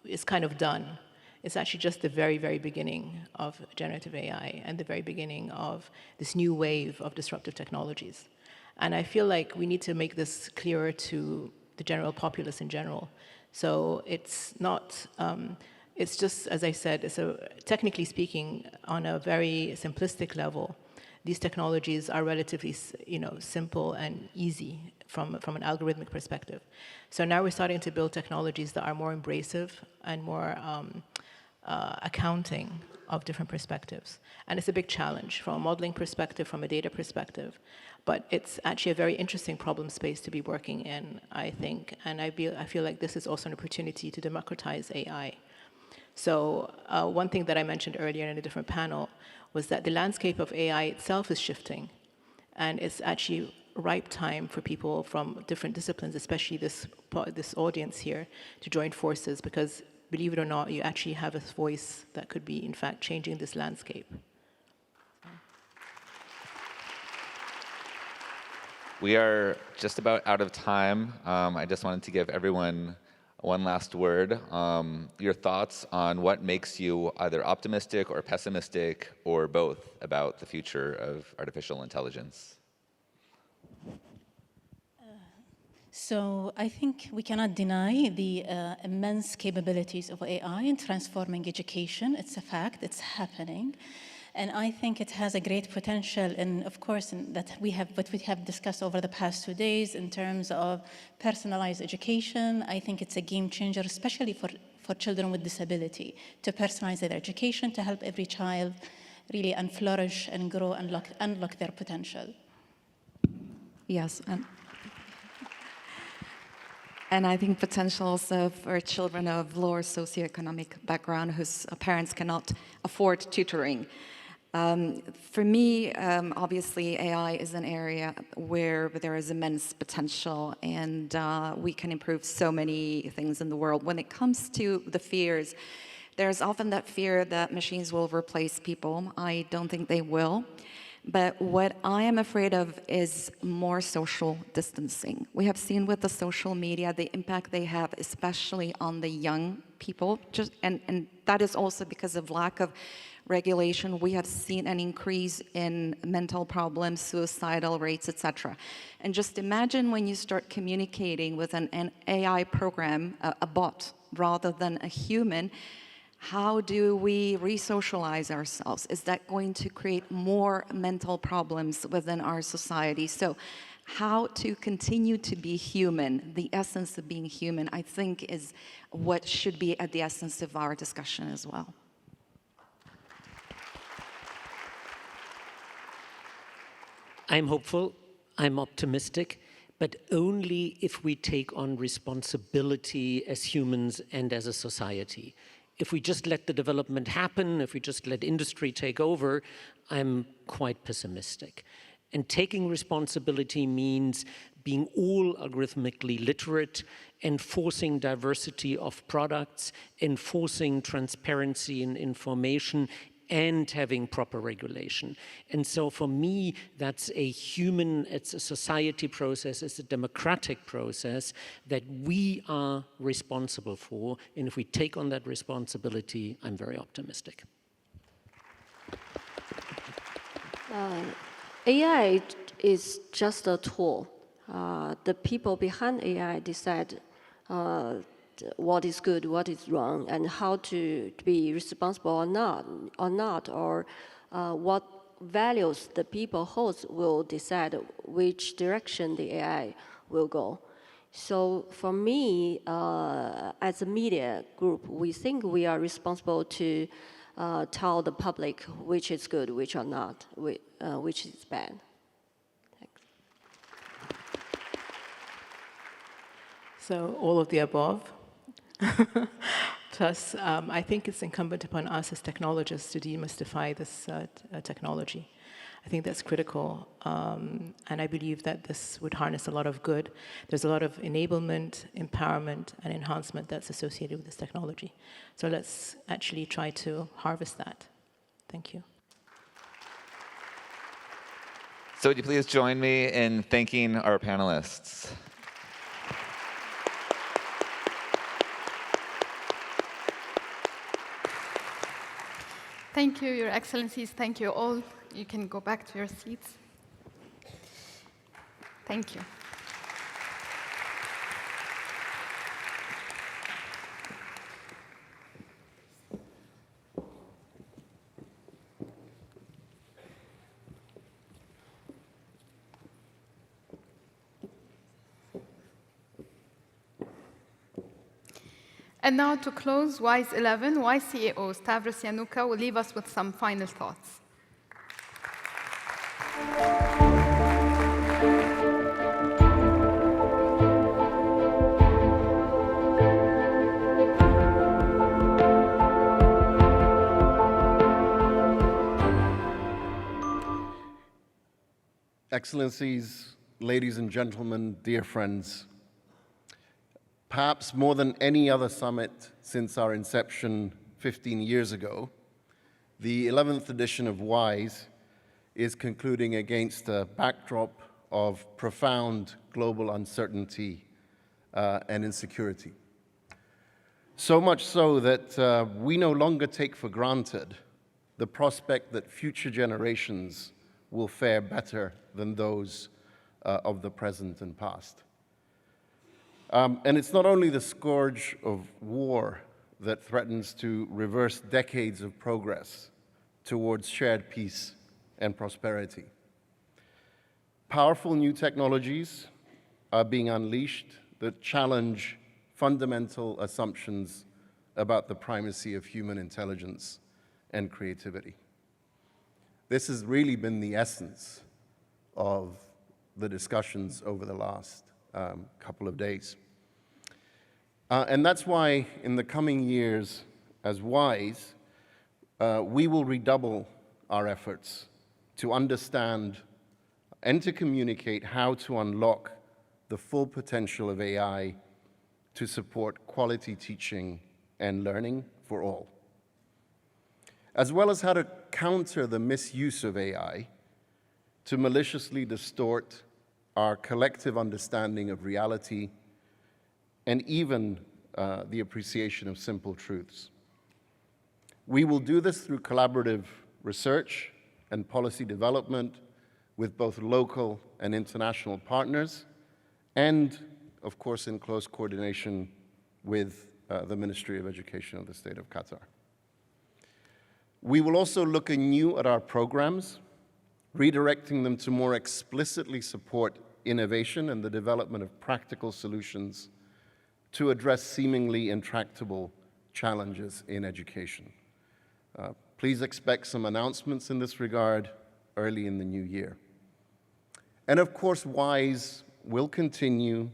is kind of done. It's actually just the very, very beginning of generative AI and the very beginning of this new wave of disruptive technologies. And I feel like we need to make this clearer to the general populace in general. So it's not, it's just, as I said, technically speaking, on a very simplistic level, these technologies are relatively, simple and easy from an algorithmic perspective. So now we're starting to build technologies that are more embracive and more accounting of different perspectives. And it's a big challenge from a modeling perspective, from a data perspective. But it's actually a very interesting problem space to be working in, I think. And I feel like this is also an opportunity to democratize AI. So one thing that I mentioned earlier in a different panel was that the landscape of AI itself is shifting. And it's actually ripe time for people from different disciplines, especially this audience here, to join forces, because believe it or not, you actually have a voice that could be, in fact, changing this landscape. We are just about out of time. I just wanted to give everyone one last word. Your thoughts on what makes you either optimistic or pessimistic or both about the future of artificial intelligence. So I think we cannot deny the immense capabilities of AI in transforming education. It's a fact, it's happening. And I think it has a great potential, and of course, that what we have discussed over the past 2 days in terms of personalized education. I think it's a game changer, especially for children with disability, to personalize their education, to help every child really flourish and grow and unlock their potential. Yes. And I think potential also for children of lower socioeconomic background whose parents cannot afford tutoring. For me, obviously, AI is an area where there is immense potential, and we can improve so many things in the world. When it comes to the fears, there's often that fear that machines will replace people. I don't think they will. But what I am afraid of is more social distancing. We have seen with the social media the impact they have, especially on the young people. And that is also because of lack of regulation. We have seen an increase in mental problems, suicidal rates, etc. And just imagine when you start communicating with an AI program, a bot, rather than a human. How do we re-socialize ourselves? Is that going to create more mental problems within our society? So how to continue to be human, the essence of being human, I think is what should be at the essence of our discussion as well. I'm hopeful, I'm optimistic, but only if we take on responsibility as humans and as a society. If we just let the development happen, if we just let industry take over, I'm quite pessimistic. And taking responsibility means being all algorithmically literate, enforcing diversity of products, enforcing transparency in information, and having proper regulation. And so for me, that's a human, it's a society process, it's a democratic process that we are responsible for. And if we take on that responsibility, I'm very optimistic. AI is just a tool. The people behind AI decide what is good, what is wrong, and how to be responsible or not, or what values the people hold will decide which direction the AI will go. So for me, as a media group, we think we are responsible to tell the public which is good, which are not, which is bad. Thanks. So all of the above. Plus, I think it's incumbent upon us as technologists to demystify this technology. I think that's critical, and I believe that this would harness a lot of good. There's a lot of enablement, empowerment, and enhancement that's associated with this technology. So let's actually try to harvest that. Thank you. So would you please join me in thanking our panelists? Thank you, Your Excellencies. Thank you all. You can go back to your seats. Thank you. And now to close WISE 11, WISE CEO Stavros Yanuka will leave us with some final thoughts. Excellencies, ladies and gentlemen, dear friends, perhaps more than any other summit since our inception 15 years ago, the 11th edition of WISE is concluding against a backdrop of profound global uncertainty and insecurity. So much so that we no longer take for granted the prospect that future generations will fare better than those of the present and past. And it's not only the scourge of war that threatens to reverse decades of progress towards shared peace and prosperity. Powerful new technologies are being unleashed that challenge fundamental assumptions about the primacy of human intelligence and creativity. This has really been the essence of the discussions over the last couple of days. And that's why in the coming years as WISE, we will redouble our efforts to understand and to communicate how to unlock the full potential of AI to support quality teaching and learning for all, as well as how to counter the misuse of AI to maliciously distort our collective understanding of reality and even the appreciation of simple truths. We will do this through collaborative research and policy development with both local and international partners, and, of course, in close coordination with the Ministry of Education of the State of Qatar. We will also look anew at our programs, redirecting them to more explicitly support innovation and the development of practical solutions to address seemingly intractable challenges in education. Please expect some announcements in this regard early in the new year. And of course, WISE will continue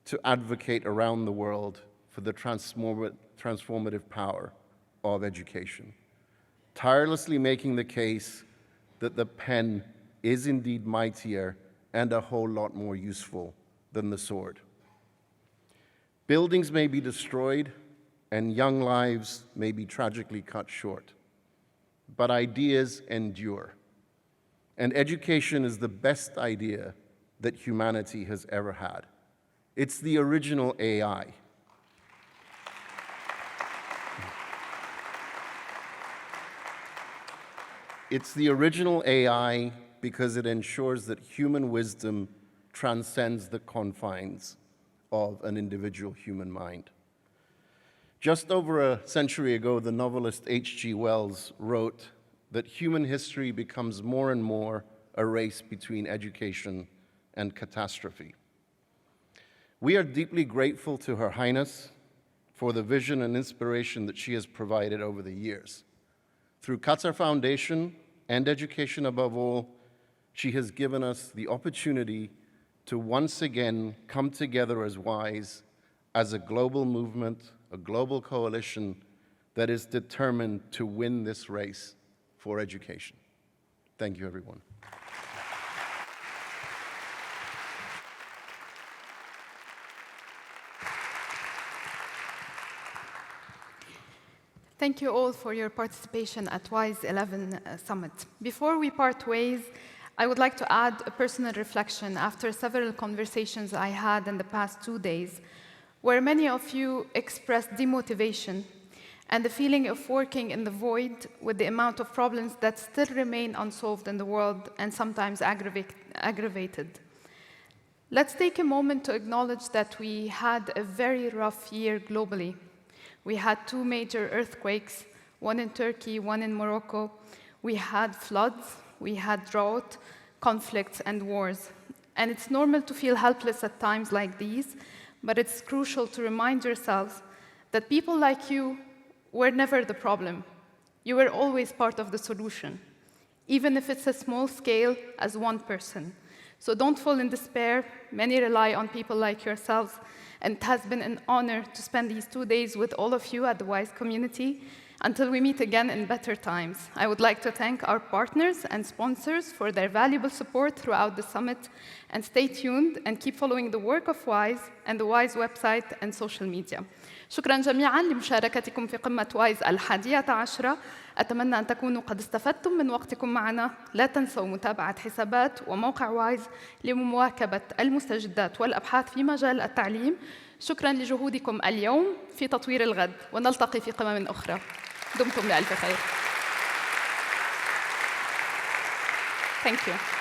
to advocate around the world for the transformative power of education, tirelessly making the case that the pen is indeed mightier and a whole lot more useful than the sword. Buildings may be destroyed and young lives may be tragically cut short, but ideas endure. And education is the best idea that humanity has ever had. It's the original AI. It's the original AI because it ensures that human wisdom transcends the confines of an individual human mind. Just over a century ago, the novelist H.G. Wells wrote that human history becomes more and more a race between education and catastrophe. We are deeply grateful to Her Highness for the vision and inspiration that she has provided over the years. Through Qatar Foundation and education above all, she has given us the opportunity to once again come together as WISE, as a global movement, a global coalition that is determined to win this race for education. Thank you, everyone. Thank you all for your participation at WISE 11 Summit. Before we part ways, I would like to add a personal reflection after several conversations I had in the past 2 days, where many of you expressed demotivation and the feeling of working in the void with the amount of problems that still remain unsolved in the world and sometimes aggravated. Let's take a moment to acknowledge that we had a very rough year globally. We had 2 major earthquakes, one in Turkey, one in Morocco. We had floods, we had drought, conflicts, and wars. And it's normal to feel helpless at times like these, but it's crucial to remind yourselves that people like you were never the problem. You were always part of the solution, even if it's a small scale as one person. So don't fall in despair. Many rely on people like yourselves, and it has been an honor to spend these 2 days with all of you at the WISE community. Until we meet again in better times, I would like to thank our partners and sponsors for their valuable support throughout the summit, and stay tuned and keep following the work of WISE and the WISE website and social media. شكراً جميعاً لمشاركتكم في قمة WISE 11. أتمنى أن تكونوا قد استفدتم من وقتكم معنا. لا تنسوا متابعة حسابات وموقع WISE لمواكبة المستجدات والأبحاث في مجال التعليم. شكراً لجهودكم اليوم في تطوير الغد، ونلتقي في قمم أخرى. دمتم بألف خير. Thank you.